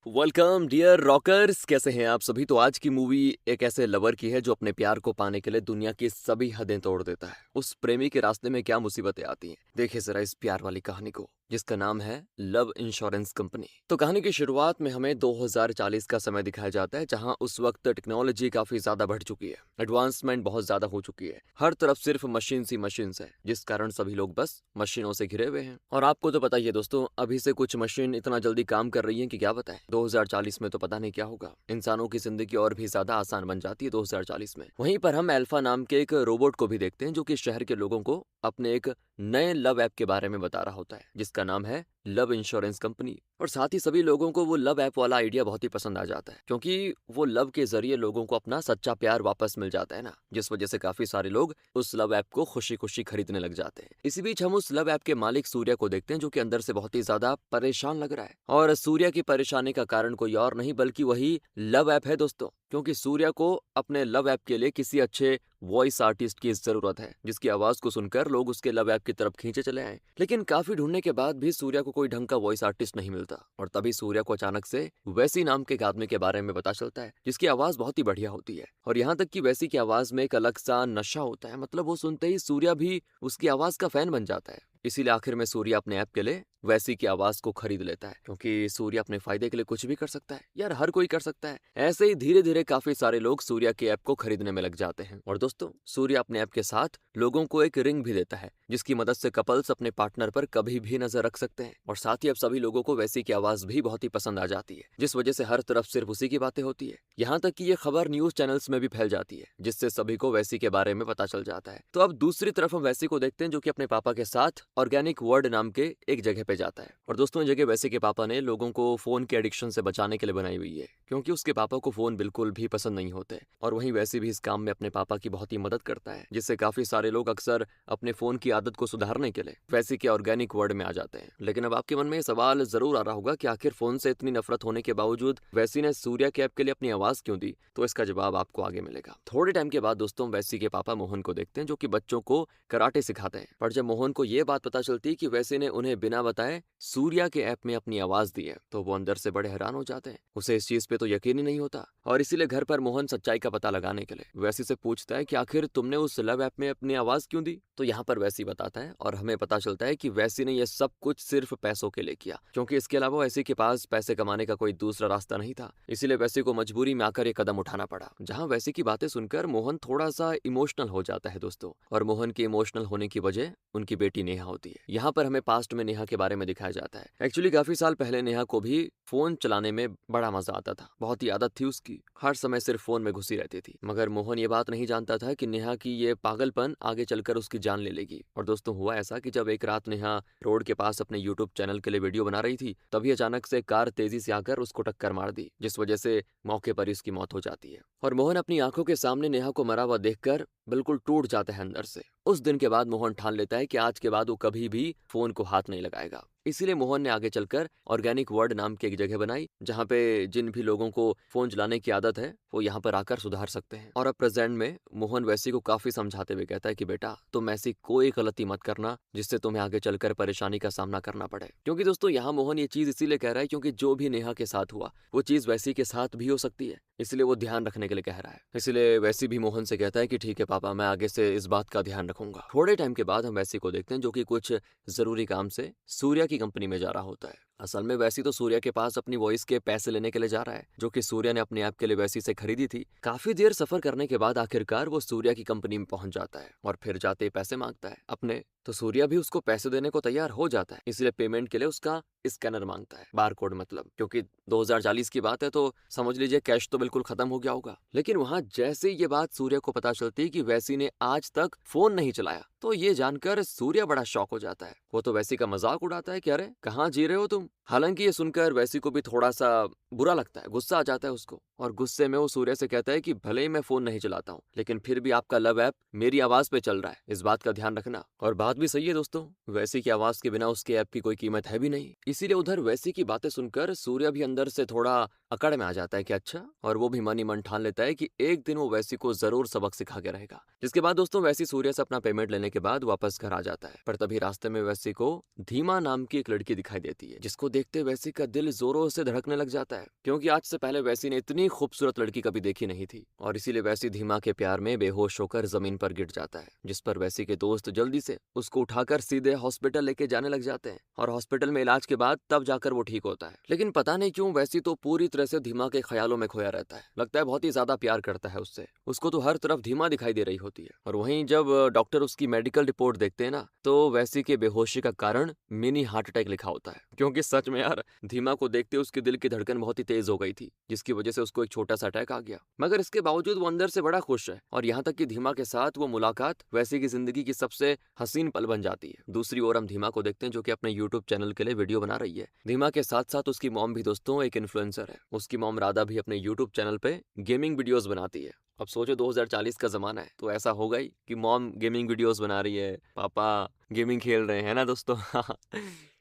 Welcome dear rockers, कैसे हैं आप सभी। तो आज की मूवी एक ऐसे लवर की है जो अपने प्यार को पाने के लिए दुनिया की सभी हदें तोड़ देता है। उस प्रेमी के रास्ते में क्या मुसीबतें आती हैं, देखिए जरा इस प्यार वाली कहानी को जिसका नाम है लव इंश्योरेंस कंपनी। तो कहानी की शुरुआत में हमें 2040 का समय दिखाया जाता है, जहां उस वक्त टेक्नोलॉजी काफी ज्यादा बढ़ चुकी है, एडवांसमेंट बहुत ज्यादा हो चुकी है, हर तरफ सिर्फ मशीन सी मशीन है, जिस कारण सभी लोग बस मशीनों से घिरे हुए हैं। और आपको तो पता ही है दोस्तों, अभी से कुछ मशीन इतना जल्दी काम कर रही है कि क्या बताएं। 2040 में तो पता नहीं क्या होगा, इंसानों की जिंदगी और भी ज्यादा आसान बन जाती है 2040 में। वहीं पर हम अल्फा नाम के एक रोबोट को भी देखते हैं जो कि शहर के लोगों को अपने एक नए लव ऐप के बारे में बता रहा होता है, जिसका नाम है लव इंश्योरेंस कंपनी। और साथ ही सभी लोगों को वो लव ऐप वाला आइडिया बहुत ही पसंद आ जाता है, क्योंकि वो लव के जरिए लोगों को अपना सच्चा प्यार वापस मिल जाता है ना, जिस वजह से काफी सारे लोग उस लव ऐप को खुशी खुशी खरीदने लग जाते हैं। इसी बीच हम उस लव ऐप के मालिक सूर्या को देखते हैं, जो कि अंदर से बहुत ही ज्यादा परेशान लग रहा है। और सूर्या की परेशानी का कारण कोई और नहीं बल्कि वही लव ऐप है दोस्तों, क्योंकि सूर्या को अपने लव ऐप के लिए किसी अच्छे वॉइस आर्टिस्ट की जरूरत है, जिसकी आवाज को सुनकर लोग उसके लव ऐप की तरफ खींचे चले आए। लेकिन काफी ढूंढने के बाद भी सूर्या को कोई ढंग का वॉइस आर्टिस्ट नहीं मिलता, और तभी सूर्या को अचानक से वैसी नाम के एक आदमी के बारे में पता चलता है, जिसकी आवाज बहुत ही बढ़िया होती है। और यहाँ तक कि वैसी की आवाज में एक अलग सा नशा होता है, मतलब वो सुनते ही सूर्या भी उसकी आवाज का फैन बन जाता है। इसीलिए आखिर में सूर्या अपने ऐप के लिए वैसी की आवाज को खरीद लेता है, क्योंकि सूर्या अपने फायदे के लिए कुछ भी कर सकता है यार, हर कोई कर सकता है। ऐसे ही धीरे धीरे काफी सारे लोग सूर्या के ऐप को खरीदने में लग जाते हैं। और दोस्तों, सूर्या अपने ऐप के साथ लोगों को एक रिंग भी देता है, जिसकी मदद से कपल्स अपने पार्टनर पर कभी भी नजर रख सकते हैं। और साथ ही अब सभी लोगों को वैसी की आवाज भी बहुत ही पसंद आ जाती है, जिस वजह से हर तरफ सिर्फ उसी की बातें होती है। यहाँ तक कि ये खबर न्यूज चैनल्स में भी फैल जाती है, जिससे सभी को वैसी के बारे में पता चल जाता है। तो अब दूसरी तरफ हम वैसी को देखते हैं, जो कि अपने पापा के साथ ऑर्गेनिक वर्ड नाम के एक जगह पे जाता है। और दोस्तों, ये जगह वैसे के पापा ने लोगों को फोन के एडिक्शन से बचाने के लिए बनाई हुई है, क्योंकि उसके पापा को फोन बिल्कुल भी पसंद नहीं होते। और वहीं वैसे भी इस काम में अपने पापा की बहुत ही मदद करता है, जिससे काफी सारे लोग अक्सर अपने फोन की आदत को सुधारने के लिए वैसे के ऑर्गेनिक वर्ड में आ जाते हैं। लेकिन अब आपके मन में ये सवाल जरूर आ रहा होगा कि आखिर फोन से इतनी नफरत होने के बावजूद वैसी ने सूर्या के ऐप के लिए अपनी आवाज क्यों दी। तो इसका जवाब आपको आगे मिलेगा। थोड़े टाइम के बाद दोस्तों, वैसी के पापा मोहन को देखते हैं, जो कि बच्चों को कराटे सिखाते हैं। पर जब मोहन को ये बात पता चलती है कि वैसे ने उन्हें बिना बताए सूर्या के ऐप में अपनी आवाज दी है, तो वो अंदर से बड़े हैरान हो जाते हैं। उसे इस चीज पे तो यकीन ही नहीं होता, और इसीलिए घर पर मोहन सच्चाई का पता लगाने के लिए वैसी से पूछता है कि आखिर तुमने उस लव ऐप में अपनी आवाज क्यों दी। तो यहाँ पर वैसी बताता है, और हमें पता चलता है कि वैसी ने यह सब कुछ सिर्फ पैसों के लिए किया, क्योंकि इसके अलावा वैसी के पास पैसे कमाने का कोई दूसरा रास्ता नहीं था। इसीलिए वैसी को मजबूरी में आकर ये कदम उठाना पड़ा। जहाँ वैसी की बातें सुनकर मोहन थोड़ा सा इमोशनल हो जाता है दोस्तों, और मोहन के इमोशनल होने की वजह उनकी बेटी नेहा होती है। यहाँ पर हमें पास्ट में नेहा के बारे में दिखाया जाता है। एक्चुअली काफी साल पहले नेहा को भी फोन चलाने में बड़ा मजा आता था, बहुत ही आदत थी उसकी, हर समय सिर्फ फोन में घुसी रहती थी। मगर मोहन ये बात नहीं जानता था कि नेहा की ये पागलपन आगे चलकर उसकी जान ले लेगी। और दोस्तों, हुआ ऐसा कि जब एक रात नेहा रोड के पास अपने यूट्यूब चैनल के लिए वीडियो बना रही थी, तभी अचानक से कार तेजी से आकर उसको टक्कर मार दी, जिस वजह से मौके पर ही उसकी मौत हो जाती है। और मोहन अपनी आंखों के सामने नेहा को मरा हुआ देखकर बिल्कुल टूट जाता है अंदर से। उस दिन के बाद मोहन ठान लेता है कि आज के बाद वो कभी भी फोन को हाथ नहीं लगाएगा। इसीलिए मोहन ने आगे चलकर ऑर्गेनिक वर्ड नाम की एक जगह बनाई, जहाँ पे जिन भी लोगों को फोन चलाने की आदत है वो यहाँ पर आकर सुधार सकते हैं। और अब प्रेजेंट में मोहन वैसी को काफी समझाते हुए कहता है कि बेटा, तुम ऐसी कोई गलती मत करना जिससे तुम्हें आगे चलकर परेशानी का सामना करना पड़े। क्योंकि दोस्तों, यहाँ मोहन ये चीज इसीलिए कह रहा है क्योंकि जो भी नेहा के साथ हुआ वो चीज वैसी के साथ भी हो सकती है, इसलिए वो ध्यान रखने के लिए कह रहा है। इसलिए वैसी भी मोहन से कहता है कि ठीक है पापा, मैं आगे से इस बात का ध्यान रखूंगा। थोड़े टाइम के बाद हम वैसी को देखते हैं, जो कि कुछ जरूरी काम से सूर्या की कंपनी में जा रहा होता है। असल में वैसी तो सूर्या के पास अपनी वॉइस के पैसे लेने के लिए जा रहा है, जो कि सूर्या ने अपने ऐप के लिए वैसी से खरीदी थी। काफी देर सफर करने के बाद आखिरकार वो सूर्या की कंपनी में पहुंच जाता है, और फिर जाते ही पैसे मांगता है अपने। तो सूर्या भी उसको पैसे देने को तैयार हो जाता है, इसलिए पेमेंट के लिए उसका स्कैनर मांगता है, बार कोड मतलब, क्योंकि 2040 की बात है तो समझ लीजिए कैश तो बिल्कुल खत्म हो गया होगा। लेकिन वहां जैसे ये बात सूर्या को पता चलती है कि वैसी ने आज तक फोन नहीं चलाया, तो ये जानकर सूर्या बड़ा शॉक हो जाता है। वो तो वैसी का मजाक उड़ाता है कि अरे कहाँ जी रहे हो तुम। हालांकि ये सुनकर वैसी को भी थोड़ा सा बुरा लगता है, गुस्सा आ जाता है उसको, और गुस्से में वो सूर्य से कहता है कि भले ही मैं फोन नहीं चलाता हूँ, लेकिन फिर भी आपका लव ऐप मेरी आवाज पे चल रहा है, इस बात का ध्यान रखना। और बात भी सही है दोस्तों, वैसी की आवाज के बिना उसके ऐप की कोई कीमत है भी नहीं। इसीलिए उधर वैसी की बातें सुनकर सूर्य भी अंदर से थोड़ा अकड़ में आ जाता है कि अच्छा, और वो भी मन ही मन ठान लेता है कि एक दिन वो वैसी को जरूर सबक सिखा के रहेगा। जिसके बाद दोस्तों वैसी सूर्य से अपना पेमेंट लेने के बाद वापस घर आ जाता है। पर तभी रास्ते में वैसी को धीमा नाम की एक लड़की दिखाई देती है, जिसको देखते वैसी का दिल जोरों से धड़कने लग जाता है, क्योंकि आज से पहले वैसी ने इतनी खूबसूरत लड़की कभी देखी नहीं थी। और इसीलिए वैसी धीमा के प्यार में बेहोश होकर जमीन पर गिर जाता है, जिस पर वैसी के दोस्त जल्दी से उसको उठाकर सीधे हॉस्पिटल लेके जाने लग जाते हैं। और हॉस्पिटल में इलाज के बाद तब जाकर वो ठीक होता है। लेकिन पता नहीं क्यों वैसी तो पूरी तरह से धीमा के ख्यालों में खोया रहता है। लगता है बहुत ही ज्यादा प्यार करता है उससे, उसको तो हर तरफ धीमा दिखाई दे रही होती है। और वहीं जब डॉक्टर उसकी मेडिकल रिपोर्ट देखते हैं ना, तो वैसी के बेहोशी का कारण मिनी हार्ट अटैक लिखा होता है। क्योंकि सच में यार, धीमा को देखते उसके दिल की धड़कन बहुत ही तेज हो गई थी, जिसकी वजह से उसको एक छोटा सा अटैक आ गया। मगर इसके बावजूद वो अंदर से बड़ा खुश है, और यहाँ तक कि धीमा के साथ वो मुलाकात वैसी की जिंदगी की सबसे हसीन पल बन जाती है। दूसरी ओर हम धीमा को देखते हैं जो कि अपने यूट्यूब चैनल के लिए वीडियो बना रही है। धीमा के साथ साथ उसकी मॉम भी दोस्तों एक इन्फ्लुएंसर है। उसकी मॉम राधा भी अपने यूट्यूब चैनल पे गेमिंग वीडियोस बनाती है। अब सोचो 2040 का जमाना है, तो ऐसा होगा ही कि मॉम गेमिंग वीडियोस बना रही है, पापा गेमिंग खेल रहे हैं ना दोस्तों।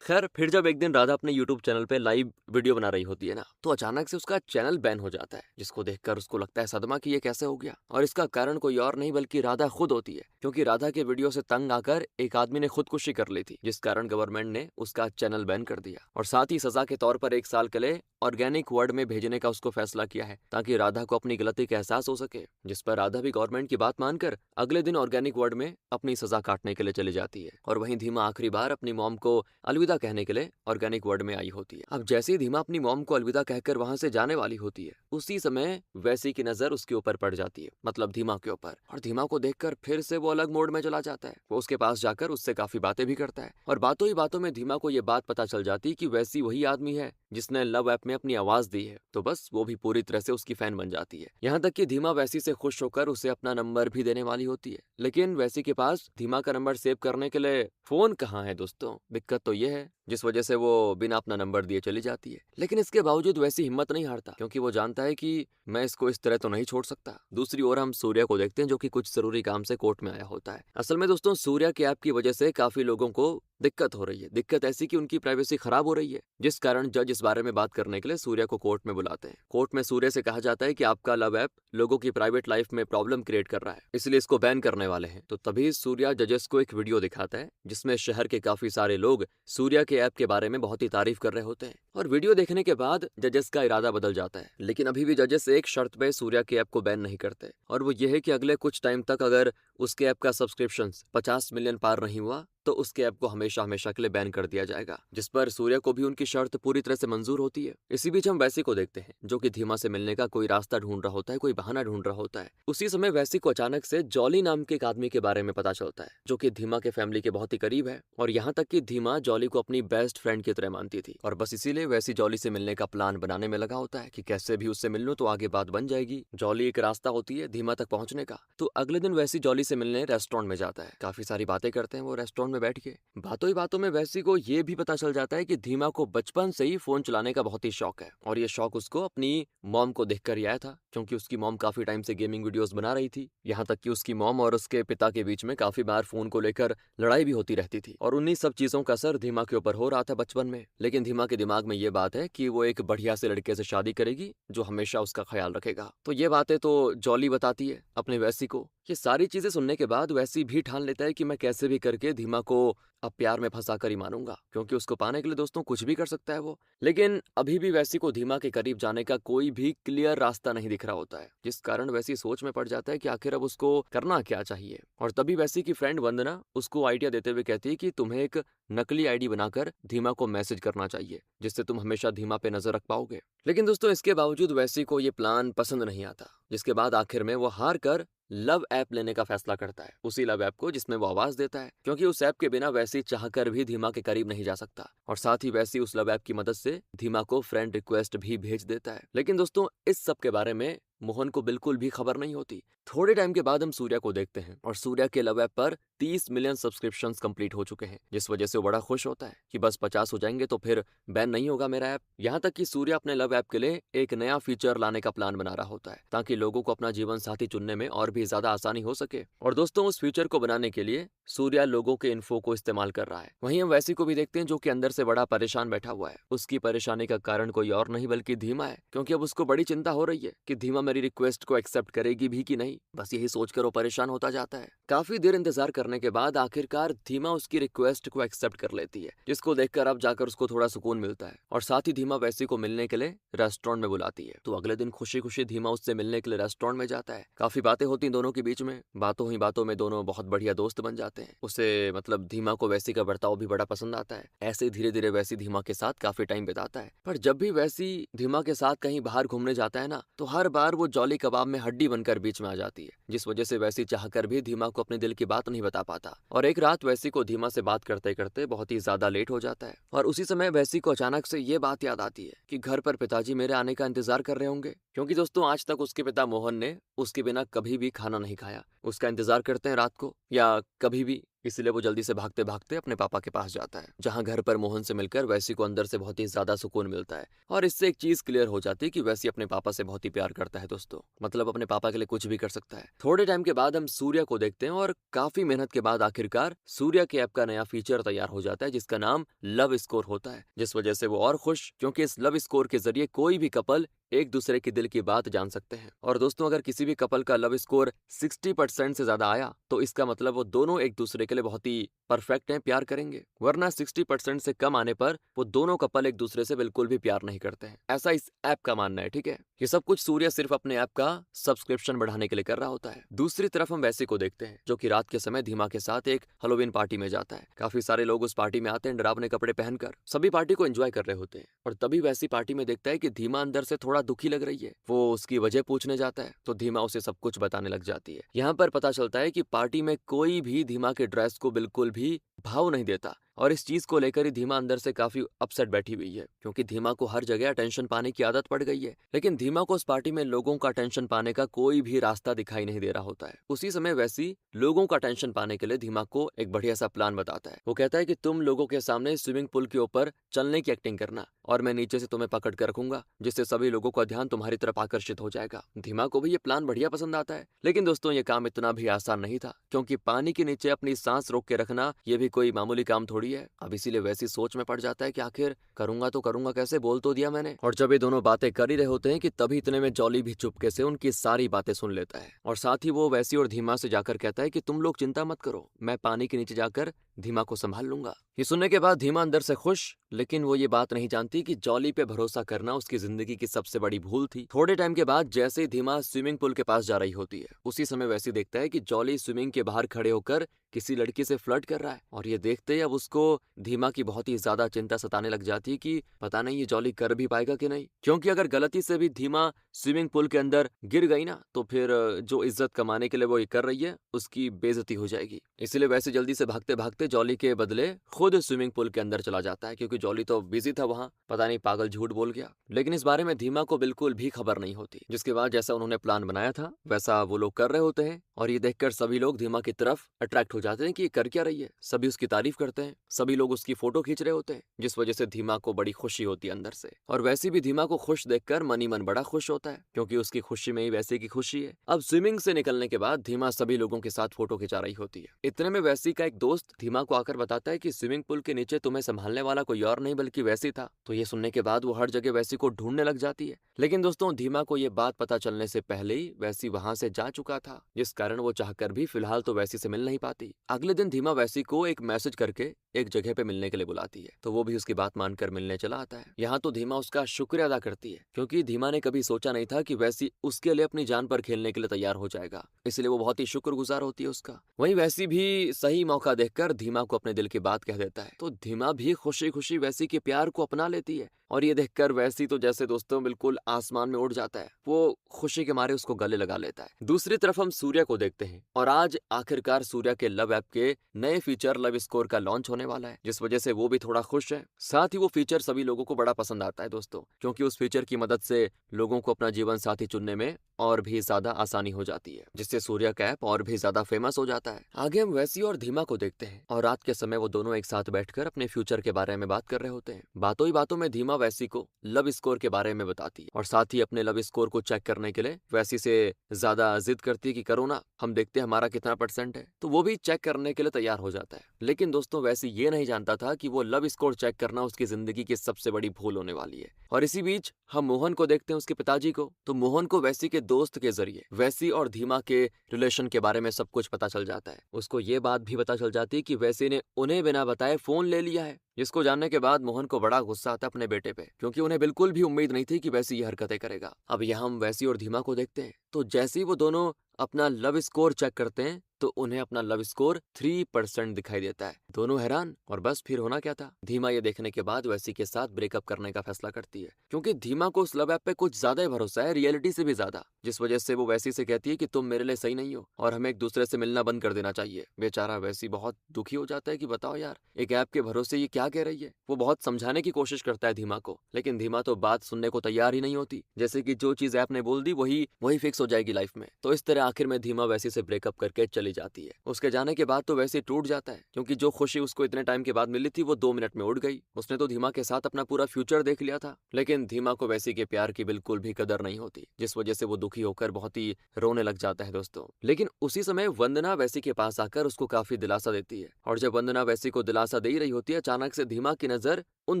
खैर, फिर जब एक दिन राधा अपने YouTube चैनल पे लाइव वीडियो बना रही होती है ना, तो अचानक से उसका चैनल बैन हो जाता है, जिसको देखकर उसको लगता है सदमा कि ये कैसे हो गया। और इसका कारण कोई और नहीं बल्कि राधा खुद होती है, क्योंकि राधा के वीडियो से तंग आकर एक आदमी ने खुदकुशी कर ली थी, जिस कारण गवर्नमेंट ने उसका चैनल बैन कर दिया। और साथ ही सजा के तौर पर 1 साल के लिए ऑर्गेनिक वर्ड में भेजने का उसको फैसला किया है, ताकि राधा को अपनी गलती का एहसास हो सके। जिस पर राधा भी गवर्नमेंट की बात मानकर अगले दिन ऑर्गेनिक वर्ड में अपनी सजा काटने के लिए चली जाती है। और वहीं धीमा आखिरी बार अपनी मॉम को अलविदा कहने के लिए ऑर्गेनिक वर्ड में आई होती है। अब जैसे ही धीमा अपनी मॉम को अलविदा कहकर वहां से जाने वाली होती है, उसी समय वैसी की नजर उसके ऊपर पड़ जाती है, मतलब धीमा के ऊपर। और धीमा को देखकर फिर से वो अलग मोड में चला जाता है। वो उसके पास जाकर उससे काफी बातें भी करता है, और बातों ही बातों में धीमा को ये बात पता चल जाती है कि वैसी वही आदमी है जिसने लव ऐप में अपनी आवाज दी है। तो बस वो भी पूरी तरह से उसकी फैन बन जाती है। यहाँ तक कि धीमा वैसी से खुश होकर उसे अपना नंबर भी देने वाली होती है। लेकिन वैसी के पास धीमा का नंबर सेव करने के लिए फोन कहाँ है दोस्तों। दिक्कत तो ये है, जिस वजह से वो बिना अपना नंबर दिए चली जाती है। लेकिन इसके बावजूद वैसी हिम्मत नहीं हारता, क्योंकि वो जानता है कि मैं इसको इस तरह तो नहीं छोड़ सकता। दूसरी ओर हम सूर्य को देखते हैं, जो कि कुछ जरूरी काम से कोर्ट में आया होता है। असल में दोस्तों, सूर्य के ऐप की वजह से काफी लोगों को दिक्कत हो रही है। दिक्कत ऐसी कि उनकी प्राइवेसी खराब हो रही है, जिस कारण जज इस बारे में बात करने के लिए सूर्य को कोर्ट में बुलाते हैं। कोर्ट में सूर्य से कहा जाता है कि आपका लव ऐप लोगों की प्राइवेट लाइफ में प्रॉब्लम क्रिएट कर रहा है, इसलिए इसको बैन करने वाले हैं। तो तभी सूर्य जजेस को एक वीडियो दिखाता है, जिसमें शहर के काफी सारे लोग सूर्य के ऐप के बारे में बहुत ही तारीफ कर रहे होते हैं। और वीडियो देखने के बाद जजेस का इरादा बदल जाता है। लेकिन अभी भी जजेस एक शर्त पे सूर्य के ऐप को बैन नहीं करते, और वो ये है कि अगले कुछ टाइम तक अगर उसके ऐप का सब्सक्रिप्शन 50 मिलियन पार नहीं हुआ, तो उसके ऐप को हमेशा हमेशा के लिए बैन कर दिया जाएगा। जिस पर सूर्य को भी उनकी शर्त पूरी तरह से मंजूर होती है। इसी बीच हम वैसी को देखते हैं, जो कि धीमा से मिलने का कोई रास्ता ढूंढ रहा होता है, कोई बहाना ढूंढ रहा होता है। उसी समय वैसी को अचानक से जॉली नाम के एक आदमी के बारे में पता चलता है, जो कि धीमा के फैमिली के बहुत ही करीब है। और यहाँ तक कि धीमा जॉली को अपनी बेस्ट फ्रेंड की तरह मानती थी, और बस इसीलिए वैसी जॉली से मिलने का प्लान बनाने में लगा होता है कि कैसे भी उससे मिल लूं तो आगे बात बन जाएगी। जॉली एक रास्ता होती है धीमा तक पहुंचने का। तो अगले दिन वैसी जॉली से मिलने रेस्टोरेंट में जाता है। काफी सारी बातें करते हैं वो रेस्टोरेंट में बैठ के। बातों ही बातों में वैसी को ये भी पता चल जाता है कि धीमा को बचपन से ही फोन चलाने का बहुत ही शौक है, और ये शौक उसको अपनी मॉम को देखकर ही आया था, क्योंकि उसकी मॉम काफी टाइम से गेमिंग वीडियोस बना रही थी। यहाँ तक कि उसकी मॉम और उसके पिता के बीच में काफी बार फोन को लेकर लड़ाई भी होती रहती थी, और उन्हीं सब चीजों का असर धीमा के ऊपर हो रहा था बचपन में। लेकिन धीमा के दिमाग में ये बात है कि वो एक बढ़िया से लड़के से शादी करेगी, जो हमेशा उसका ख्याल रखेगा। तो ये बातें तो जॉली बताती है अपने वैसी को। ये सारी चीजें सुनने के बाद वैसी भी ठान लेता है कि मैं कैसे भी करके धीमा को अब प्यार में फंसा कर ही मानूंगा, क्योंकि उसको पाने के लिए दोस्तों कुछ भी कर सकता है वो। लेकिन अभी भी वैसी को धीमा के करीब जाने का कोई भी क्लियर रास्ता नहीं दिख रहा होता है, जिस कारण वैसी सोच में पड़ जाता है कि आखिर अब उसको करना क्या चाहिए। और तभी वैसी की फ्रेंड वंदना उसको आइडिया देते हुए कहती है कि तुम्हें एक नकली आईडी बनाकर धीमा को मैसेज करना चाहिए, जिससे तुम हमेशा धीमा पे नजर रख पाओगे। लेकिन दोस्तों, इसके बावजूद वैसी को ये प्लान पसंद नहीं आता, जिसके बाद आखिर में वो हार कर लव ऐप लेने का फैसला करता है। उसी लव ऐप को जिसमें वो आवाज देता है, क्योंकि उस ऐप के बिना वैसी चाहकर भी धीमा के करीब नहीं जा सकता। और साथ ही वैसी उस लव ऐप की मदद से धीमा को फ्रेंड रिक्वेस्ट भी भेज देता है। लेकिन दोस्तों, इस सब के बारे में मोहन को बिल्कुल भी खबर नहीं होती। थोड़े टाइम के बाद हम सूर्या को देखते हैं और सूर्या के लव ऐप पर 30 मिलियन सब्सक्रिप्शंस कंप्लीट हो चुके हैं, जिस वजह से वो बड़ा खुश होता है कि बस 50 हो जाएंगे तो फिर बैन नहीं होगा मेरा ऐप। यहाँ तक कि सूर्या अपने लव ऐप के लिए एक नया फीचर लाने का प्लान बना रहा होता है ताकि लोगों को अपना जीवन साथी चुनने में और भी ज्यादा आसानी हो सके। और दोस्तों, उस फीचर को बनाने के लिए सूर्या लोगों के इन्फो को इस्तेमाल कर रहा है। वहीं हम वैसी को भी देखते हैं जो कि अंदर से बड़ा परेशान बैठा हुआ है। उसकी परेशानी का कारण कोई और नहीं बल्कि धीमा है, क्योंकि अब उसको बड़ी चिंता हो रही है कि धीमा मेरी रिक्वेस्ट को एक्सेप्ट करेगी भी कि नहीं। बस यही सोचकर वो परेशान होता जाता है। काफी देर इंतजार करने के बाद आखिरकार धीमा उसकी रिक्वेस्ट को एक्सेप्ट कर लेती है, जिसको देखकर अब जाकर उसको थोड़ा सुकून मिलता है। और साथ ही धीमा वैसी को मिलने के लिए रेस्टोरेंट में बुलाती है। तो अगले दिन खुशी खुशी धीमा उससे मिलने के लिए रेस्टोरेंट में जाता है। काफी बातें होती दोनों के बीच में। बातों ही बातों में दोनों बहुत बढ़िया दोस्त बन जाते हैं। उसे मतलब धीमा को वैसी का बर्ताव भी बड़ा पसंद आता है। ऐसे धीरे धीरे वैसी धीमा के साथ काफी टाइम बिताता है। पर जब भी वैसी धीमा के साथ कहीं बाहर घूमने जाता है ना, तो हर बार वो जॉली कबाब में हड्डी बनकर बीच में आ जाती है, जिस वजह से वैसी चाहकर भी धीमा को अपने दिल की बात नहीं बता पाता। और एक रात वैसी को धीमा से बात करते करते बहुत ही ज्यादा लेट हो जाता है। और उसी समय वैसी को अचानक से ये बात याद आती है कि घर पर पिताजी मेरे आने का इंतजार कर रहे होंगे, क्योंकि दोस्तों आज तक उसके पिता मोहन ने उसके बिना कभी भी खाना नहीं खाया। उसका इंतजार करते हैं रात को या कभी भी, इसलिए वो जल्दी से भागते भागते अपने पापा के पास जाता है, जहां घर पर मोहन से मिलकर वैसी को अंदर से बहुत ही ज्यादा सुकून मिलता है। और इससे एक चीज क्लियर हो जाती है कि वैसी अपने पापा से बहुत ही प्यार करता है दोस्तों। मतलब अपने पापा के लिए कुछ भी कर सकता है। थोड़े टाइम के बाद हम सूर्या को देखते हैं और काफी मेहनत के बाद आखिरकार सूर्या के ऐप का नया फीचर तैयार हो जाता है, जिसका नाम लव स्कोर होता है। जिस वजह से वो और खुश, क्योंकि इस लव स्कोर के जरिए कोई भी कपल एक दूसरे के दिल की बात जान सकते हैं। और दोस्तों, अगर किसी भी कपल का लव स्कोर 60% से ज्यादा आया तो इसका मतलब वो दोनों एक दूसरे के लिए बहुत ही परफेक्ट हैं, प्यार करेंगे। वरना 60% से कम आने पर वो दोनों कपल एक दूसरे से बिल्कुल भी प्यार नहीं करते हैं। ऐसा इस ऐप का मानना है, ठीक है। ये सब कुछ सूर्य सिर्फ अपने ऐप का सब्सक्रिप्शन बढ़ाने के लिए कर रहा होता है। दूसरी तरफ हम वैसे को देखते हैं जो कि रात के समय धीमा के साथ एक हेलोवीन पार्टी में जाता है। काफी सारे लोग उस पार्टी में आते हैं डरावने कपड़े पहनकर। सभी पार्टी को एंजॉय कर रहे होते हैं और तभी वैसी पार्टी में देखता है कि धीमा अंदर से थोड़ा दुखी लग रही है। वो उसकी वजह पूछने जाता है तो धीमा उसे सब कुछ बताने लग जाती है। यहाँ पर पता चलता है कि पार्टी में कोई भी धीमा के ड्रेस को बिल्कुल भी भाव नहीं देता और इस चीज को लेकर ही धीमा अंदर से काफी अपसेट बैठी हुई है, क्योंकि धीमा को हर जगह अटेंशन पाने की आदत पड़ गई है। लेकिन धीमा को उस पार्टी में लोगों का अटेंशन पाने का कोई भी रास्ता दिखाई नहीं दे रहा होता है। उसी समय वैसी लोगों का अटेंशन पाने के लिए धीमा को एक बढ़िया सा प्लान बताता है। वो कहता है कि तुम लोगों के सामने स्विमिंग पूल के ऊपर चलने की एक्टिंग करना और मैं नीचे से तुम्हें पकड़ कर रखूंगा, जिससे सभी लोगों का ध्यान तुम्हारी तरफ आकर्षित हो जाएगा। धीमा को भी ये प्लान बढ़िया पसंद आता है। लेकिन दोस्तों, ये काम इतना भी आसान नहीं था, क्योंकि पानी के नीचे अपनी सांस रोक के रखना ये भी कोई मामूली काम थोड़ी है। अब इसीलिए वैसी सोच में पड़ जाता है कि आखिर करूंगा तो करूंगा कैसे, बोल तो दिया मैंने। और जब ये दोनों बातें कर ही रहे होते हैं कि तभी इतने में जॉली भी चुपके से उनकी सारी बातें सुन लेता है और साथ ही वो वैसी और धीमा से जाकर कहता है कि तुम लोग चिंता मत करो, मैं पानी के नीचे जाकर धीमा को संभाल लूंगा। ये सुनने के बाद धीमा अंदर से खुश, लेकिन वो ये बात नहीं जानती कि जॉली पे भरोसा करना उसकी जिंदगी की सबसे बड़ी भूल थी। थोड़े टाइम के बाद जैसे ही धीमा स्विमिंग पूल के पास जा रही होती है, उसी समय वैसे देखता है कि जॉली स्विमिंग के बाहर खड़े होकर किसी लड़की से फ्लर्ट कर रहा है। और ये देखते ही अब उसको धीमा की बहुत ही ज्यादा चिंता सताने लग जाती है कि पता नहीं ये जॉली कर भी पाएगा कि नहीं, क्योंकि अगर गलती से भी धीमा स्विमिंग पूल के अंदर गिर गई ना तो फिर जो इज्जत कमाने के लिए वो ये कर रही है उसकी बेइज्जती हो जाएगी। इसलिए वैसे जल्दी से भागते भागते जॉली के बदले खुद स्विमिंग पूल के अंदर चला जाता है, क्योंकि जॉली तो बिजी था वहां, पता नहीं पागल झूठ बोल गया। लेकिन इस बारे में धीमा को बिल्कुल भी खबर नहीं होती। जिसके बाद जैसा उन्होंने प्लान बनाया था वैसा वो लोग कर रहे होते हैं और ये देखकर सभी लोग धीमा की तरफ अट्रैक्ट हो जाते हैं कि ये कर क्या रही है। सभी उसकी तारीफ करते हैं, सभी लोग उसकी फोटो खींच रहे होते हैं, जिस वजह से धीमा को बड़ी खुशी होती है अंदर से। और वैसी भी धीमा को खुश देखकर मन ही मन बड़ा खुश होता है, क्योंकि उसकी खुशी में ही वैसी की खुशी है। अब स्विमिंग से निकलने के बाद धीमा सभी लोगों के साथ फोटो खिंचा रही होती है। इतने में वैसी का एक दोस्त धीमा को आकर बताता है कि स्विमिंग पूल के नीचे तुम्हें संभालने वाला कोई और नहीं बल्कि वैसी था। तो ये सुनने के बाद वो हर जगह वैसी को ढूंढने लग जाती है। लेकिन दोस्तों, धीमा को ये बात पता चलने से पहले ही वैसी वहां से जा चुका था, जिस कारण वो चाहकर भी फिलहाल तो वैसी से मिल नहीं पाती। अगले दिन धीमा वैसी को एक मैसेज करके एक जगह पे मिलने के लिए बुलाती है, तो वो भी उसकी बात मानकर मिलने चला आता है। यहाँ तो धीमा उसका शुक्रिया अदा करती है, क्योंकि धीमा ने कभी सोचा नहीं था कि वैसी उसके लिए अपनी जान पर खेलने के लिए तैयार हो जाएगा, इसलिए वो बहुत ही शुक्रगुजार होती है उसका। वहीं वैसी भी सही मौका देखकर धीमा को अपने दिल की बात कह देता है, तो धीमा भी खुशी खुशी वैसी के प्यार को अपना लेती है और ये देखकर वैसी तो जैसे दोस्तों बिल्कुल आसमान में उड़ जाता है, वो खुशी के मारे उसको गले लगा लेता है। दूसरी तरफ हम सूर्या को देखते हैं और आज आखिरकार सूर्या के लव ऐप के नए फीचर लव स्कोर का लॉन्च होने वाला है, जिस वजह से वो भी थोड़ा खुश है। साथ ही वो फीचर सभी लोगों को बड़ा पसंद आता है दोस्तों, क्योंकि उस फीचर की मदद से लोगों को अपना जीवन साथी चुनने में और भी ज्यादा आसानी हो जाती है, जिससे सूर्या का ऐप और भी ज्यादा फेमस हो जाता है। आगे हम वैसी और धीमा को देखते हैं और रात के समय वो दोनों एक साथ बैठकर अपने फ्यूचर के बारे में बात कर रहे होते हैं। बातों ही बातों में धीमा वैसी को लव स्कोर के बारे में बताती है और साथ ही अपने लव स्कोर को चेक करने के लिए वैसी से ज्यादा जिद करती है कि करो ना, हम देखते हैं हमारा कितना % है। तो वो भी चेक करने के लिए तैयार हो जाता है। लेकिन दोस्तों वैसी ये नहीं जानता था कि वो लव स्कोर चेक करना उसकी जिंदगी की सबसे बड़ी भूल होने वाली है। और इसी बीच हम मोहन को देखते हैं, उसके पिताजी को। तो मोहन को वैसी के दोस्त के जरिए वैसी और धीमा के रिलेशन के बारे में सब कुछ पता चल जाता है। उसको ये बात भी पता चल जाती है कि वैसी ने उन्हें बिना बताए फोन ले लिया है, जिसको जानने के बाद मोहन को बड़ा गुस्सा आता है अपने बेटे पे, क्योंकि उन्हें बिल्कुल भी उम्मीद नहीं थी कि वैसी ये हरकतें करेगा। अब यहाँ हम वैसी और धीमा को देखते हैं, तो जैसे ही वो दोनों अपना लव स्कोर चेक करते हैं तो उन्हें अपना लव स्कोर 3% दिखाई देता है। दोनों हैरान, और बस फिर होना क्या था। धीमा ये देखने के बाद वैसी के साथ ब्रेकअप करने का फैसला करती है, क्योंकि धीमा को उस लव ऐप पे कुछ ज्यादा ही भरोसा है, रियलिटी से भी ज्यादा, जिस वजह से वो वैसी से कहती है कि तुम मेरे लिए सही नहीं हो और हमें एक दूसरे से मिलना बंद कर देना चाहिए। बेचारा वैसी बहुत दुखी हो जाता है कि बताओ यार, एक ऐप के भरोसे ये क्या कह रही है। वो बहुत समझाने की कोशिश करता है धीमा को, लेकिन धीमा तो बात सुनने को तैयार ही नहीं होती, जैसे कि जो चीज ऐप ने बोल दी वही फिक्स हो जाएगी लाइफ में। तो इस तरह आखिर में धीमा वैसी से ब्रेकअप करके चली जाती है। उसके जाने के बाद तो वैसे टूट जाता है, क्योंकि जो खुशी उसको इतने टाइम के बाद मिली थी वो 2 मिनट में उड़ गई। उसने तो धीमा के साथ अपना पूरा फ्यूचर देख लिया था, लेकिन धीमा को वैसी के प्यार की बिल्कुल भी कदर नहीं होती, जिस वजह से वो दुखी होकर बहुत ही रोने लग जाता है दोस्तों। लेकिन उसी समय वंदना वैसी के पास आकर उसको काफी दिलासा देती है, और जब वंदना वैसी को दिलासा दे रही होती है, अचानक से धीमा की नजर उन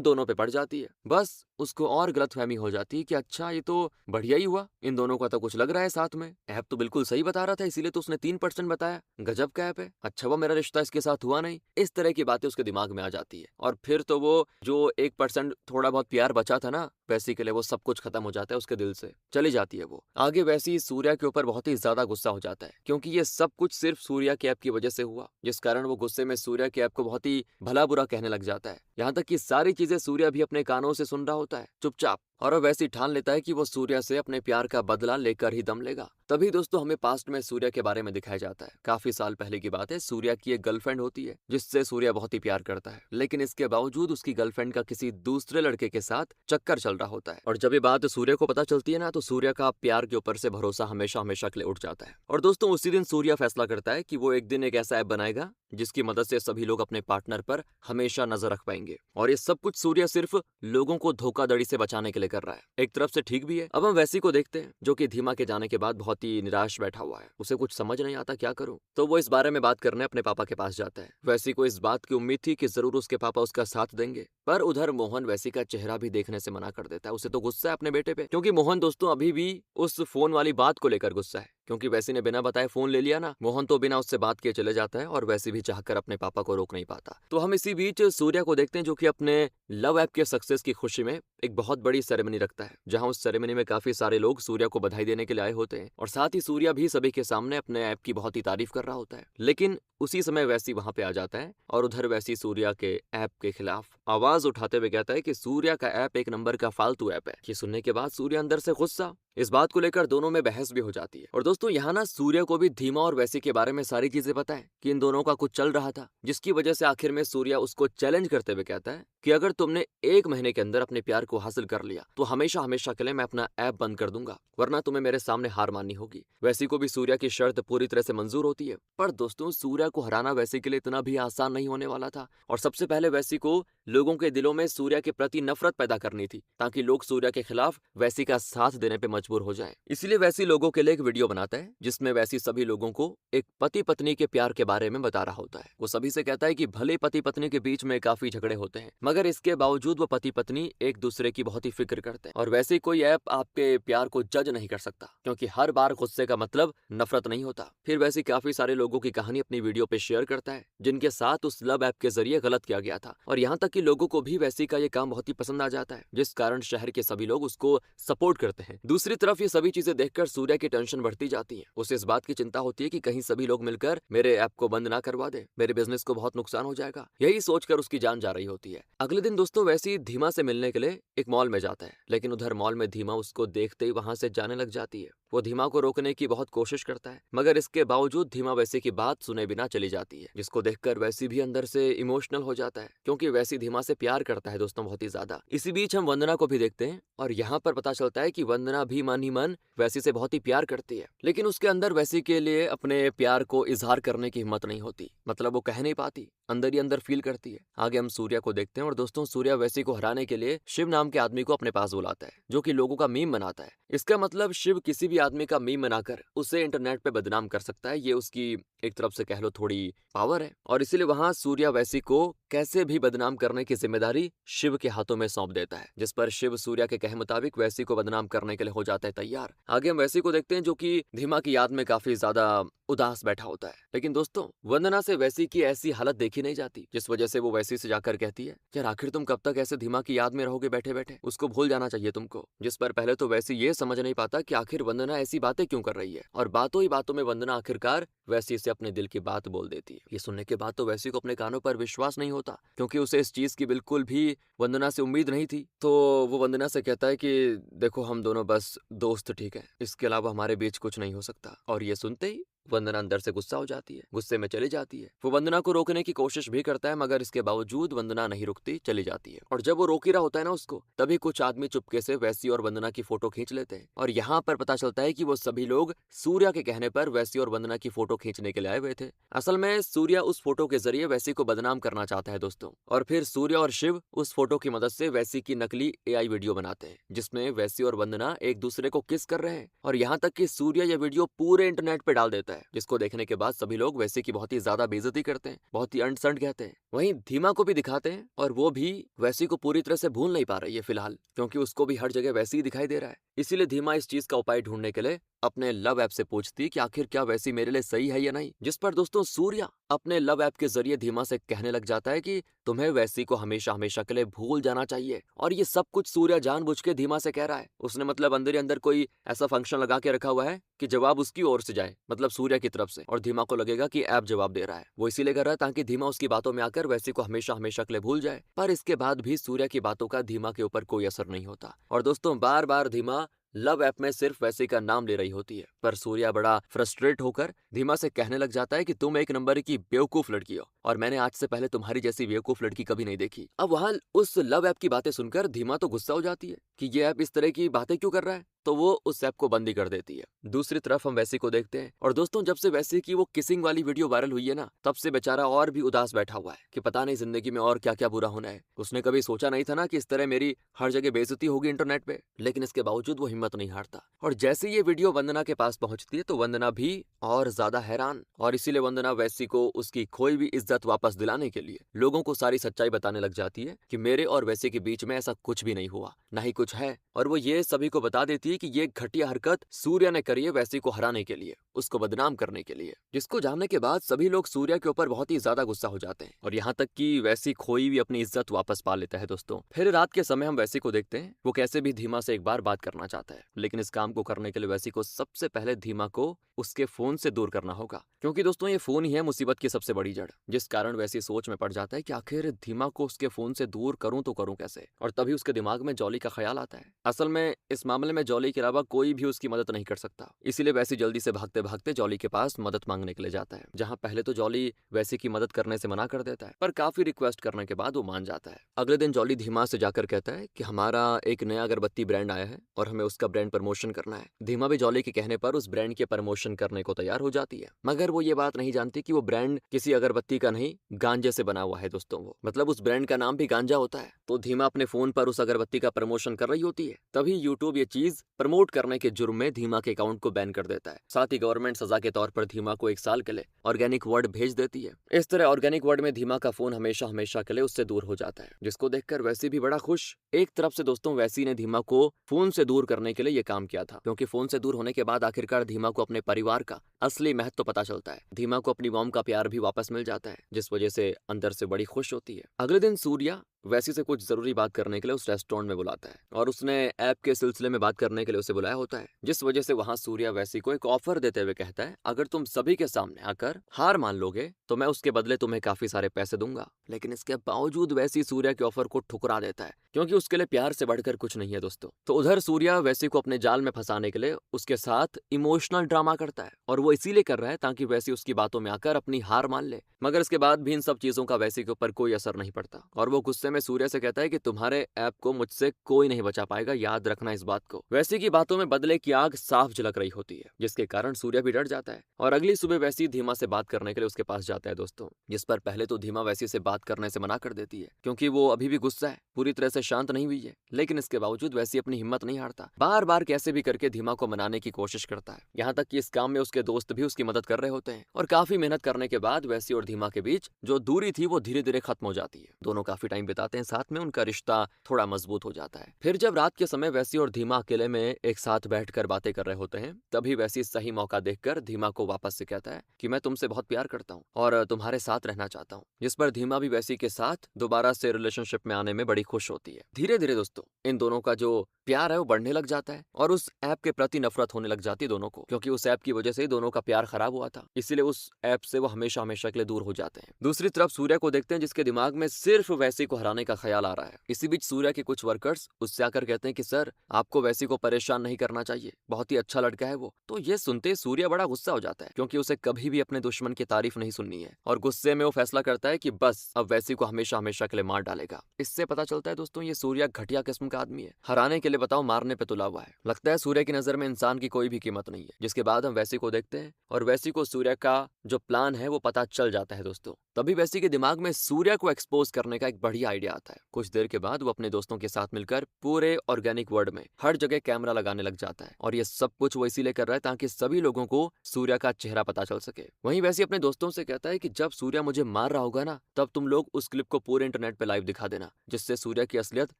दोनों पे पड़ जाती है। बस उसको और गलतफहमी हो जाती है कि अच्छा ये तो बढ़िया ही हुआ, इन दोनों का तो कुछ लग रहा है साथ में। ऐप तो बिल्कुल सही बता रहा था, इसीलिए तो उसने 3% बताया। गजब का ऐप है, अच्छा वो मेरा रिश्ता इसके साथ हुआ नहीं। इस तरह की बातें उसके दिमाग में आ जाती है, और फिर तो वो जो 1% थोड़ा बहुत प्यार बचा था ना वैसी के लिए, वो सब कुछ खत्म हो जाता है उसके दिल से, चली जाती है वो। आगे वैसी सूर्या के ऊपर बहुत ही ज्यादा गुस्सा हो जाता है, क्योंकि ये सब कुछ सिर्फ सूर्या के ऐप की वजह से हुआ, जिस कारण वो गुस्से में सूर्या के ऐप को बहुत ही भला बुरा कहने लग जाता है। यहाँ तक कि सारी चीजें सूर्या भी अपने कानों से सुन रहा होता है चुपचाप, और अब वैसी ठान लेता है कि वो सूर्या से अपने प्यार का बदला लेकर ही दम लेगा। तभी दोस्तों हमें पास्ट में सूर्या के बारे में दिखाया जाता है। काफी साल पहले की बात है, सूर्या की एक गर्लफ्रेंड होती है जिससे सूर्या बहुत ही प्यार करता है, लेकिन इसके बावजूद उसकी गर्लफ्रेंड का किसी दूसरे लड़के के साथ चक्कर चल रहा होता है। और जब ये बात सूर्या को पता चलती है ना, तो सूर्या का प्यार के ऊपर से भरोसा हमेशा हमेशा के लिए उठ जाता है। और दोस्तों उसी दिन सूर्या फैसला करता है कि वो एक दिन एक ऐसा ऐप बनाएगा जिसकी मदद से सभी लोग अपने पार्टनर पर हमेशा नजर रख पाएंगे। और ये सब कुछ सूर्या सिर्फ लोगों को धोखाधड़ी से बचाने के लिए कर रहा है। एक तरफ से ठीक भी है। अब हम वैसी को देखते हैं, जो कि धीमा के जाने के बाद बहुत ही निराश बैठा हुआ है। उसे कुछ समझ नहीं आता क्या करूं, तो वो इस बारे में बात करने अपने पापा के पास जाता है। वैसी को इस बात की उम्मीद थी कि जरूर उसके पापा उसका साथ देंगे, पर उधर मोहन वैसी का चेहरा भी देखने से मना कर देता है। उसे तो गुस्सा है अपने बेटे पे, क्योंकि मोहन दोस्तों अभी भी उस फोन वाली बात को लेकर गुस्सा है, क्योंकि वैसी ने बिना बताए फोन ले लिया ना। मोहन तो बिना उससे बात किए चले जाता है, और वैसी भी चाहकर अपने पापा को रोक नहीं पाता। तो हम इसी बीच सूर्या को देखते हैं, जो कि अपने लव ऐप के सक्सेस की खुशी में एक बहुत बड़ी सेरेमनी रखता है, जहां उस सेरेमनी में काफी सारे लोग सूर्या को बधाई देने के लिए आए होते हैं, और साथ ही सूर्या भी सभी के सामने अपने ऐप की बहुत ही तारीफ कर रहा होता है। लेकिन उसी समय वैसी वहां पे आ जाता है, और उधर वैसी सूर्या के ऐप के खिलाफ आवाज उठाते हुए कहता है कि सूर्या का ऐप एक नंबर का फालतू ऐप है। ये सुनने के बाद सूर्या अंदर से गुस्सा, इस बात को लेकर दोनों में बहस भी हो जाती है। और दोस्तों यहाँ ना सूर्या को भी धीमा और वैसी के बारे में सारी चीजें पता है कि इन दोनों का कुछ चल रहा था, जिसकी वजह से आखिर में सूर्या उसको चैलेंज करते हुए कहता है कि अगर तुमने 1 महीने के अंदर अपने प्यार को हासिल कर लिया तो हमेशा हमेशा के लिए मैं अपना ऐप बंद कर दूंगा, वरना तुम्हें मेरे सामने हार माननी होगी। वैसी को भी सूर्या की शर्त पूरी तरह से मंजूर होती है, पर दोस्तों सूर्या को हराना वैसी के लिए इतना भी आसान नहीं होने वाला था। और सबसे पहले वैसी को लोगों के दिलों में सूर्या के प्रति नफरत पैदा करनी थी, ताकि लोग सूर्या के खिलाफ वैसी का साथ देने पे मजबूर हो जाएं। इसलिए वैसी लोगों के लिए एक वीडियो बनाता है, जिसमें वैसी सभी लोगों को एक पति पत्नी के प्यार के बारे में बता रहा होता है। वो सभी से कहता है कि भले पति पत्नी के बीच में काफी झगड़े होते हैं, मगर इसके बावजूद वो पति पत्नी एक दूसरे की बहुत ही फिक्र करते हैं। और वैसे कोई ऐप आपके प्यार को जज नहीं कर सकता, क्योंकि हर बार गुस्से का मतलब नफरत नहीं होता। फिर वैसे काफी सारे लोगों की कहानी अपनी वीडियो पे शेयर करता है, जिनके साथ उस लव ऐप के जरिए गलत किया गया था। और यहाँ तक कि लोगों को भी वैसी का ये काम बहुत ही पसंद आ जाता है, जिस कारण शहर के सभी लोग उसको सपोर्ट करते हैं। दूसरी तरफ ये सभी चीजें देखकर सूर्या की टेंशन बढ़ती जाती है। उसे इस बात की चिंता होती है कि कहीं सभी लोग मिलकर मेरे ऐप को बंद ना करवा दे, मेरे बिजनेस को बहुत नुकसान हो जाएगा। यही सोचकर उसकी जान जा रही होती है। अगले दिन दोस्तों वैसी धीमा से मिलने के लिए एक मॉल में जाता है, लेकिन उधर मॉल में धीमा उसको देखते ही वहां से जाने लग जाती है। वो धीमा को रोकने की बहुत कोशिश करता है, मगर इसके बावजूद धीमा वैसी की बात सुने बिना चली जाती है, जिसको देखकर वैसी भी अंदर से इमोशनल हो जाता है, क्योंकि वैसी धीमा से प्यार करता है दोस्तों बहुत ही ज्यादा। इसी बीच हम वंदना को भी देखते हैं और यहाँ पर पता चलता है कि वंदना भी मन ही मन वैसी से बहुत ही प्यार करती है, लेकिन उसके अंदर वैसी के लिए अपने प्यार को इजहार करने की हिम्मत नहीं होती। मतलब वो कह नहीं पाती, अंदर ही अंदर फील करती है। आगे हम सूर्या को देखते हैं और दोस्तों सूर्या वैसी को हराने के लिए शिव नाम के आदमी को अपने पास बुलाता है, जो कि लोगों का मीम बनाता है। इसका मतलब शिव किसी भी आदमी का मीम बनाकर उसे इंटरनेट पे बदनाम कर सकता है। ये उसकी एक तरफ से कह लो थोड़ी पावर है, और इसीलिए वहां सूर्या वैसी को कैसे भी बदनाम करने की जिम्मेदारी शिव के हाथों में सौंप देता है, जिस पर शिव सूर्या के कहे मुताबिक वैसी को बदनाम करने के लिए हो जाता है तैयार। आगे हम वैसी को देखते हैं जो कि धीमा की याद में काफी ज्यादा उदास बैठा होता है, लेकिन दोस्तों वंदना से वैसी की ऐसी हालत देखी नहीं जाती, जिस वजह से वो वैसी से जाकर कहती है यार आखिर तुम कब तक ऐसे धीमा की याद में रहोगे बैठे बैठे, उसको भूल जाना चाहिए तुमको। जिस पर पहले तो वैसी ये समझ नहीं पाता कि आखिर वंदना ऐसी बातें क्यों कर रही है, और बातों ही बातों में वंदना आखिरकार वैसी से अपने दिल की बात बोल देती है। ये सुनने के बाद तो वैसी को अपने कानों पर विश्वास नहीं होता, क्योंकि उसे इस चीज की बिल्कुल भी वंदना से उम्मीद नहीं थी। तो वो वंदना से कहता है कि देखो हम दोनों बस दोस्त ठीक है, इसके अलावा हमारे बीच कुछ नहीं हो सकता। और ये सुनते ही वंदना अंदर से गुस्सा हो जाती है, गुस्से में चली जाती है। वो वंदना को रोकने की कोशिश भी करता है, मगर इसके बावजूद वंदना नहीं रुकती, चली जाती है। और जब वो रोक ही रहा होता है ना उसको, तभी कुछ आदमी चुपके से वैसी और वंदना की फोटो खींच लेते हैं। और यहाँ पर पता चलता है कि वो सभी लोग सूर्या के कहने पर वैसी और वंदना की फोटो खींचने के लिए आए हुए थे। असल में सूर्या उस फोटो के जरिए वैसी को बदनाम करना चाहता है दोस्तों, और फिर सूर्या और शिव उस फोटो की मदद से वैसी की नकली AI वीडियो बनाते हैं, जिसमें वैसी और वंदना एक दूसरे को किस कर रहे हैं। और यहाँ तक कि सूर्या यह वीडियो पूरे इंटरनेट पे डाल देता है, जिसको देखने के बाद सभी लोग वैसी की बहुत ही ज्यादा बेइज्जती करते हैं, बहुत ही अंट-संट कहते हैं। वहीं धीमा को भी दिखाते हैं, और वो भी वैसी को पूरी तरह से भूल नहीं पा रही है फिलहाल, क्योंकि उसको भी हर जगह वैसी ही दिखाई दे रहा है। इसीलिए धीमा इस चीज का उपाय ढूंढने के लिए अपने लव ऐप से पूछती कि आखिर क्या वैसी मेरे लिए सही है या नहीं, जिस पर दोस्तों सूर्या अपने लव ऐप के जरिए धीमा से कहने लग जाता है कि तुम्हें वैसी को हमेशा हमेशा के लिए भूल जाना चाहिए। और ये सब कुछ सूर्या जानबूझ के धीमा से कह रहा है। उसने मतलब अंदर ही अंदर कोई ऐसा फंक्शन लगा के रखा हुआ है कि जवाब उसकी ओर से जाए, मतलब सूर्या की तरफ से, और धीमा को लगेगा कि ऐप जवाब दे रहा है। वो इसीलिए कर रहा है ताकि धीमा उसकी बातों में आकर वैसी को हमेशा हमेशा के लिए भूल जाए। पर इसके बाद भी सूर्या की बातों का धीमा के ऊपर कोई असर नहीं होता, और दोस्तों बार बार धीमा लव ऐप में सिर्फ वैसी का नाम ले रही होती है। पर सूर्या बड़ा फ्रस्ट्रेट होकर धीमा से कहने लग जाता है कि तुम एक नंबर की बेवकूफ लड़की हो, और मैंने आज से पहले तुम्हारी जैसी बेवकूफ लड़की कभी नहीं देखी। अब वहां उस लव ऐप की बातें सुनकर धीमा तो गुस्सा हो जाती है कि ये ऐप इस तरह की बातें क्यों कर रहा है, तो वो उस ऐप को बंद ही कर देती है। दूसरी तरफ हम वैसी को देखते हैं, और दोस्तों जब से वैसी की वो किसिंग वाली वीडियो वायरल हुई है ना, तब से बेचारा और भी उदास बैठा हुआ है कि पता नहीं जिंदगी में और क्या क्या बुरा होना है। उसने कभी सोचा नहीं था ना कि इस तरह मेरी हर जगह बेइज्जती होगी इंटरनेट पे, लेकिन इसके बावजूद वो हिम्मत नहीं हारता। और जैसे ये वीडियो वंदना के पास पहुंचती है तो वंदना भी और ज्यादा हैरान, और इसीलिए वंदना वैसी को उसकी खोई हुई इज्जत वापस दिलाने के लिए लोगों को सारी सच्चाई बताने लग जाती है कि मेरे और वैसी के बीच में ऐसा कुछ भी नहीं हुआ, ना ही कुछ है। और वो ये सभी को बता देती है कि ये घटिया हरकत सूर्या ने करी है वैसी को हराने के लिए, उसको बदनाम करने के लिए, जिसको जानने के बाद सभी लोग सूर्या के ऊपर बहुत ही ज्यादा गुस्सा हो जाते हैं, और यहाँ तक कि वैसी खोई भी अपनी इज्जत वापस पा लेता है दोस्तों। फिर रात के समय हम वैसी को देखते हैं, वो कैसे भी धीमा से एक बार बात करना चाहता है, लेकिन इस काम को करने के लिए वैसी को सबसे पहले धीमा को उसके फोन से दूर करना होगा, क्योंकि दोस्तों ये फोन ही है मुसीबत की सबसे बड़ी जड़, जिस कारण वैसी सोच में पड़ जाता है कि आखिर धीमा को उसके फोन से दूर करूं तो करूं कैसे। और तभी उसके दिमाग में जॉली का ख्याल आता है। असल में इस मामले में जॉली के अलावा कोई भी उसकी मदद नहीं कर सकता, इसीलिए वैसी जल्दी से भागते भागते जॉली के पास मदद मांगने के लिए जाता है, जहां पहले तो जॉली वैसी की मदद करने से मना कर देता है, पर काफी रिक्वेस्ट करने के बाद वो मान जाता है। अगले दिन जॉली धीमा से जाकर कहता है कि हमारा एक नया अगरबत्ती ब्रांड आया है और हमें उसका ब्रांड प्रमोशन करना है। धीमा भी जॉली के कहने पर उस ब्रांड के प्रमोशन करने को तैयार हो जाती है, मगर वो ये बात नहीं जानती कि वो ब्रांड किसी अगरबत्ती का नहीं, गांजे से बना हुआ है दोस्तों। वो मतलब उस ब्रांड का नाम भी गांजा होता है। तो धीमा अपने फोन पर उस अगरबत्ती का प्रमोशन कर रही होती है, तभी यूट्यूब ये चीज प्रमोट करने के जुर्म में धीमा के अकाउंट को बैन कर देता है। साथ ही गवर्नमेंट सजा के तौर पर धीमा को 1 साल के लिए ऑर्गेनिक वर्ड भेज देती है। इस तरह ऑर्गेनिक वर्ड में धीमा का फोन हमेशा हमेशा के लिए उससे दूर हो जाता है, जिसको देखकर वैसी भी बड़ा खुश। एक तरफ से दोस्तों वैसी ने धीमा को फोन से दूर करने के लिए ये काम किया था, क्योंकि फोन से दूर होने के बाद आखिरकार धीमा को अपने परिवार का असली महत्व पता चलता है। धीमा को अपनी मॉम का प्यार भी वापस मिल जाता है, जिस वजह से अंदर से बड़ी खुश होती है। अगले दिन सूर्या वैसी से कुछ जरूरी बात करने के लिए उस रेस्टोरेंट में बुलाता है और उसने ऐप के सिलसिले में बात करने के लिए उसे बुलाया होता है, जिस वजह से वहां सूर्या वैसी को एक ऑफर देते हुए कहता है, अगर तुम सभी के सामने आकर हार मान लोगे तो मैं उसके बदले तुम्हें काफी सारे पैसे दूंगा। लेकिन इसके बावजूद वैसी सूर्या के ऑफर को ठुकरा देता है, क्योंकि उसके लिए प्यार से बढ़कर कुछ नहीं है दोस्तों। तो उधर सूर्या वैसी को अपने जाल में फंसाने के लिए उसके साथ इमोशनल ड्रामा करता है, और वो इसीलिए कर रहा है ताकि वैसी उसकी बातों में आकर अपनी हार मान ले। मगर इसके बाद भी इन सब चीजों का वैसी के ऊपर कोई असर नहीं पड़ता, और वो गुस्से में सूर्या से कहता है कि तुम्हारे ऐप को मुझसे कोई नहीं बचा पाएगा, याद रखना इस बात को। वैसी की बातों में बदले की आग साफ झलक रही होती है, जिसके कारण सूर्या भी डर जाता है और अगली सुबह वैसी धीमा से बात करने के लिए उसके पास जाता है दोस्तों। जिस पर पहले तो धीमा वैसी से बात करने से मना कर देती है, क्योंकि वो अभी भी गुस्सा है, पूरी तरह से शांत नहीं हुई है। लेकिन इसके बावजूद वैसी अपनी हिम्मत नहीं हारता, बार बार कैसे भी करके धीमा को मनाने की कोशिश करता है। यहाँ तक कि इस काम में उसके दोस्त भी उसकी मदद कर रहे होते हैं, और काफी मेहनत करने के बाद वैसी और धीमा के बीच जो दूरी थी वो धीरे धीरे खत्म हो जाती है। दोनों काफी टाइम बिताते हैं साथ में, उनका रिश्ता थोड़ा मजबूत हो जाता है। फिर जब रात के समय वैसी और धीमा अकेले में एक साथ बैठकर बातें कर रहे होते हैं, तभी वैसी सही मौका देखकर धीमा को वापस से कहता है कि मैं तुमसे बहुत प्यार करता हूँ और तुम्हारे साथ रहना चाहता हूँ। जिस पर धीमा भी वैसी के साथ दोबारा से रिलेशनशिप में आने में बड़ी खुश होती है। धीरे धीरे दोस्तों इन दोनों का जो प्यार है वो बढ़ने लग जाता है, और उस ऐप के प्रति नफरत होने लग जाती है दोनों को, क्योंकि उस ऐप की वजह से ही दोनों का प्यार खराब हुआ था। इसीलिए उस ऐप से वो हमेशा हमेशा के लिए दूर हो जाते हैं। दूसरी तरफ सूर्या को देखते हैं, जिसके दिमाग में सिर्फ वैसी को हराने का ख्याल आ रहा है। इसी बीच सूर्या के कुछ वर्कर्स उससे आकर कहते हैं कि सर, आपको वैसी को परेशान नहीं करना चाहिए, बहुत ही अच्छा लड़का है वो। तो ये सुनते सूर्या बड़ा गुस्सा हो जाता है, क्योंकि उसे कभी भी अपने दुश्मन की तारीफ नहीं सुननी है, और गुस्से में वो फैसला करता है कि बस अब वैसी को हमेशा हमेशा के लिए मार डालेगा। इससे पता चलता है दोस्तों ये सूर्या घटिया किस्म का आदमी है, हराने के लिए बताओ मारने पे तुला हुआ है। लगता है सूर्या की नजर में इंसान की कोई भी कीमत नहीं है। जिसके बाद हम वैसी को देखते हैं, और वैसी को सूर्या का जो प्लान है वो पता चल जाता है दोस्तों। तभी वैसी के दिमाग में सूर्या को एक्सपोज करने का एक बढ़िया आइडिया आता है। कुछ देर के बाद वो अपने दोस्तों के साथ मिलकर पूरे ऑर्गेनिक वर्ल्ड में हर जगह कैमरा लगाने लग जाता है, और ये सब कुछ वो इसीलिए कर रहा है ताकि सभी लोगों को सूर्या का चेहरा पता चल सके। वहीं वैसी अपने दोस्तों से कहता है कि जब सूर्या मुझे मार रहा होगा ना, तब तुम लोग उस क्लिप को पूरे इंटरनेट पे लाइव दिखा देना, जिससे सूर्या की असलियत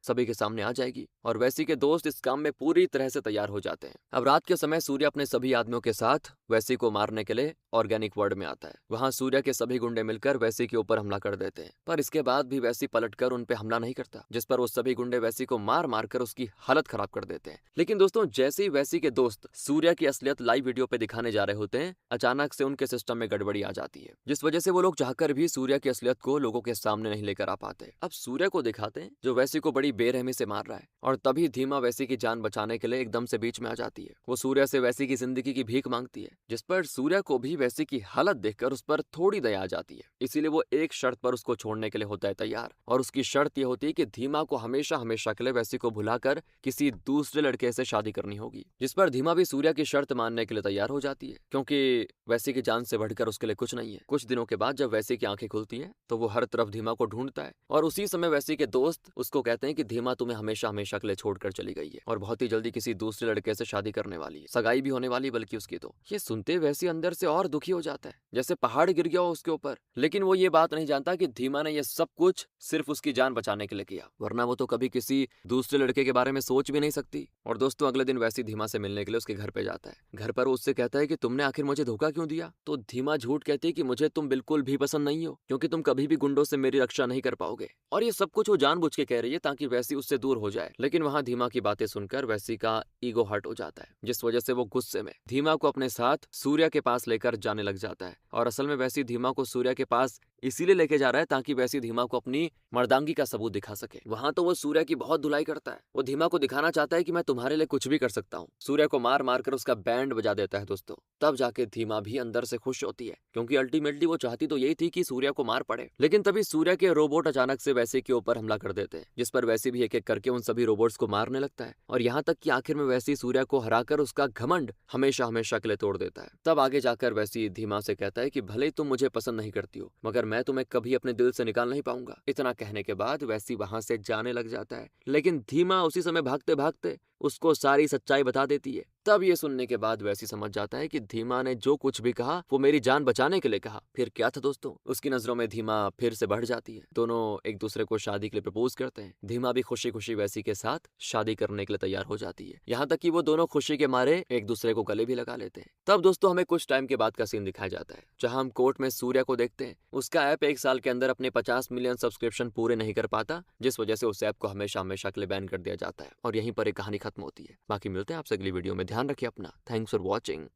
सभी के सामने आ जाएगी। और वैसी के दोस्त इस काम में पूरी तरह से तैयार हो जाते हैं। अब रात के समय सूर्या अपने सभी आदमियों के साथ वैसी को मारने के लिए ऑर्गेनिक वर्ल्ड में आता है। वहां सूर्या के सभी गुंडे मिलकर वैसी के ऊपर हमला कर देते हैं, पर इसके बाद भी वैसी पलटकर उन पे हमला नहीं करता, जिस पर वो सभी गुंडे वैसी को मार मार कर उसकी हालत खराब कर देते हैं। लेकिन दोस्तों जैसे ही वैसी के दोस्त सूर्या की असलियत लाइव वीडियो पे दिखाने जा रहे होते हैं, अचानक से उनके सिस्टम में गड़बड़ी आ जाती है, जिस वजह से वो लोग चाहकर भी सूर्या की असलियत को लोगों के सामने नहीं लेकर आ पाते। अब सूर्या को दिखाते हैं जो वैसी को बड़ी बेरहमी से मार रहा है, और तभी धीमा वैसी की जान बचाने के लिए एकदम से बीच में आ जाती है। वो सूर्या से वैसी की जिंदगी की भीख मांगती है, जिस पर सूर्या को भी वैसी की हालत देखकर उस पर थोड़ी दया आ जाती है। इसीलिए वो एक शर्त पर उसको छोड़ने के लिए होता है तैयार, और उसकी शर्त ये होती है कि धीमा को हमेशा हमेशा के लिए वैसी को भुलाकर किसी दूसरे लड़के से शादी करनी होगी। जिस पर धीमा भी सूर्या की शर्त मानने के लिए तैयार हो जाती है, क्योंकि वैसी की जान से बढ़कर उसके लिए कुछ नहीं है। कुछ दिनों के बाद जब वैसी की आंखें खुलती हैं, तो वो हर तरफ धीमा को ढूंढता है, और उसी समय वैसी के दोस्त उसको कहते हैं कि धीमा तुम्हें हमेशा हमेशा के लिए छोड़कर चली गई है, और बहुत ही जल्दी किसी दूसरे लड़के से शादी करने वाली है, सगाई भी होने वाली बल्कि उसकी। तो ये सुनते वैसी अंदर से और दुखी हो जाता है, जैसे पहाड़ गिर गया हो उसके ऊपर। लेकिन वो ये बात नहीं जानता कि धीमा ने ये सब कुछ सिर्फ उसकी जान बचाने के लिए किया, वरना वो तो कभी किसी दूसरे लड़के के बारे में सोच भी नहीं सकती। और दोस्तों अगले दिन वैसी धीमा से मिलने के लिए उसके घर पे जाता है। घर पर वो उससे कहता है कि तुमने आखिर मुझे धोखा क्यों दिया? तो धीमा झूठ कहती है कि मुझे तुम बिल्कुल भी पसंद नहीं हो, क्योंकि तुम कभी भी गुंडों से मेरी रक्षा नहीं कर पाओगे। और ये सब कुछ वो जानबूझ के कह रही है ताकि वैसी उससे दूर हो जाए। लेकिन वहां धीमा की बातें सुनकर वैसी का ईगो हर्ट हो जाता है, जिस वजह से वो गुस्से में धीमा को अपने साथ सूर्या के पास लेकर जाने लग जाता है। और असल में वैसी धीमा को सूर्या के पास इसीलिए लेके जा रहा है ताकि वैसी धीमा को अपनी मर्दांगी का सबूत दिखा सके। वहां तो वो सूर्या की बहुत धुलाई करता है, वो धीमा को दिखाना चाहता है कि मैं तुम्हारे लिए कुछ भी कर सकता हूँ। सूर्या को मार मार कर उसका बैंड बजा देता है दोस्तों। तब जाके धीमा भी अंदर से खुश होती है, क्योंकि अल्टीमेटली वो चाहती तो यही थी कि सूर्या को मार पड़े। लेकिन तभी सूर्या के रोबोट अचानक से वैसी के ऊपर हमला कर देते हैं, जिस पर वैसी भी एक एक करके उन सभी रोबोट्स को मारने लगता है, और यहाँ तक कि आखिर में वैसी सूर्या को हराकर उसका घमंड हमेशा हमेशा के लिए तोड़ देता है। तब आगे जाकर वैसी धीमा से कहता है कि भले तुम मुझे पसंद नहीं करती हो, मगर मैं तुम्हें कभी अपने दिल से निकाल नहीं पाऊंगा। इतना कहने के बाद वैसी वहां से जाने लग जाता है, लेकिन धीमा उसी समय भागते भागते उसको सारी सच्चाई बता देती है। तब ये सुनने के बाद वैसी समझ जाता है कि धीमा ने जो कुछ भी कहा वो मेरी जान बचाने के लिए कहा। फिर क्या था दोस्तों, उसकी नजरों में धीमा फिर से बढ़ जाती है। दोनों एक दूसरे को शादी के लिए प्रपोज करते हैं। धीमा भी खुशी खुशी वैसी के साथ शादी करने के लिए तैयार हो जाती है। यहाँ तक कि वो दोनों खुशी के मारे एक दूसरे को गले भी लगा लेते हैं। तब दोस्तों हमें कुछ टाइम के बाद का सीन दिखाया जाता है, जहाँ हम कोर्ट में सूर्या को देखते हैं। उसका ऐप 1 साल के अंदर अपने 50 मिलियन सब्सक्रिप्शन पूरे नहीं कर पाता, जिस वजह से उस ऐप को हमेशा हमेशा के लिए बैन कर दिया जाता है और यहीं पर एक कहानी खत्म होती है। बाकी मिलते हैं आपसे अगली वीडियो में। ध्यान रखिए अपना। Thanks for watching.